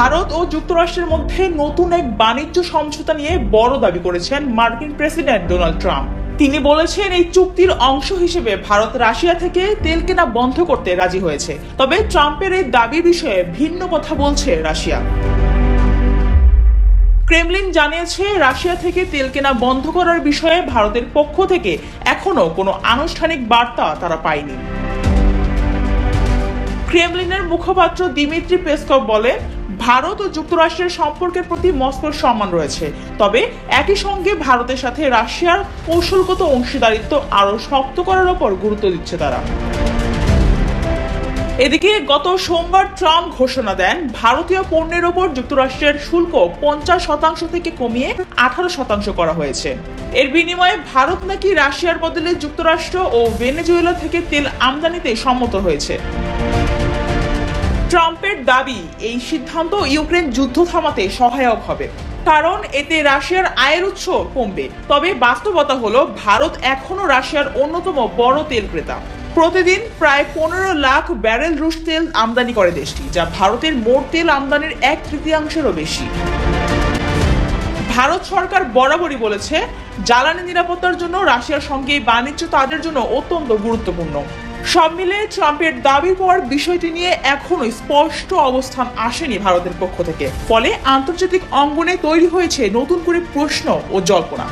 ভারত ও যুক্তরাষ্ট্রের মধ্যে নতুন এক বাণিজ্য সমঝোতা নিয়ে বড় দাবি করেছেন মার্কিন প্রেসিডেন্ট ডোনাল্ড ট্রাম্প। তিনি বলেছেন এই চুক্তির অংশ হিসেবে ভারত রাশিয়া থেকে তেল কেনা বন্ধ করতে রাজি হয়েছে। তবে ট্রাম্পের এই দাবির বিষয়ে ভিন্ন কথা বলছে রাশিয়া। ক্রেমলিন জানিয়েছে রাশিয়া থেকে তেল কেনা বন্ধ করার বিষয়ে ভারতের পক্ষ থেকে এখনো কোনো আনুষ্ঠানিক বার্তা তারা পায়নি। ক্রেমলিনের মুখপাত্র দিমিত্রি পেসকভ বলে, ভারত ও যুক্তরাষ্ট্রের সম্পর্কের প্রতি মস্কোর সম্মান রয়েছে, তবে একই সঙ্গে ভারতের সাথে রাশিয়ার কৌশলগত অংশীদারিত্ব আরও শক্ত করার ওপর গুরুত্ব দিচ্ছে তারা। এদিকে গত সোমবার ট্রাম্প ঘোষণা দেন ভারতীয় পণ্যের ওপর যুক্তরাষ্ট্রের শুল্ক 50% থেকে কমিয়ে 18% করা হয়েছে। এর বিনিময়ে ভারত নাকি রাশিয়ার বদলে যুক্তরাষ্ট্র ও ভেনেজুয়েলা থেকে তেল আমদানিতে সম্মত হয়েছে। ট্রাম্পের দাবি এই সিদ্ধান্ত ইউক্রেন যুদ্ধ থামাতে সহায়ক হবে, কারণ এতে রাশিয়ার আয়ের উৎস কমবে। তবে বাস্তবতা হলো ভারত এখনো রাশিয়ার অন্যতম বড় তেল ক্রেতা। প্রতিদিন প্রায় 15 লাখ ব্যারেল রুশ তেল আমদানি করে দেশটি, যা ভারতের মোট তেল আমদানির 1/3 বেশি। ভারত সরকার বরাবরই বলেছে জ্বালানি নিরাপত্তার জন্য রাশিয়ার সঙ্গে বাণিজ্য তাদের জন্য অত্যন্ত গুরুত্বপূর্ণ। সব মিলে ট্রাম্পের দাবির পর বিষয়টি নিয়ে এখনো স্পষ্ট অবস্থান আসেনি ভারতের পক্ষ থেকে। ফলে আন্তর্জাতিক অঙ্গনে তৈরি হয়েছে নতুন করে প্রশ্ন ও জল্পনা।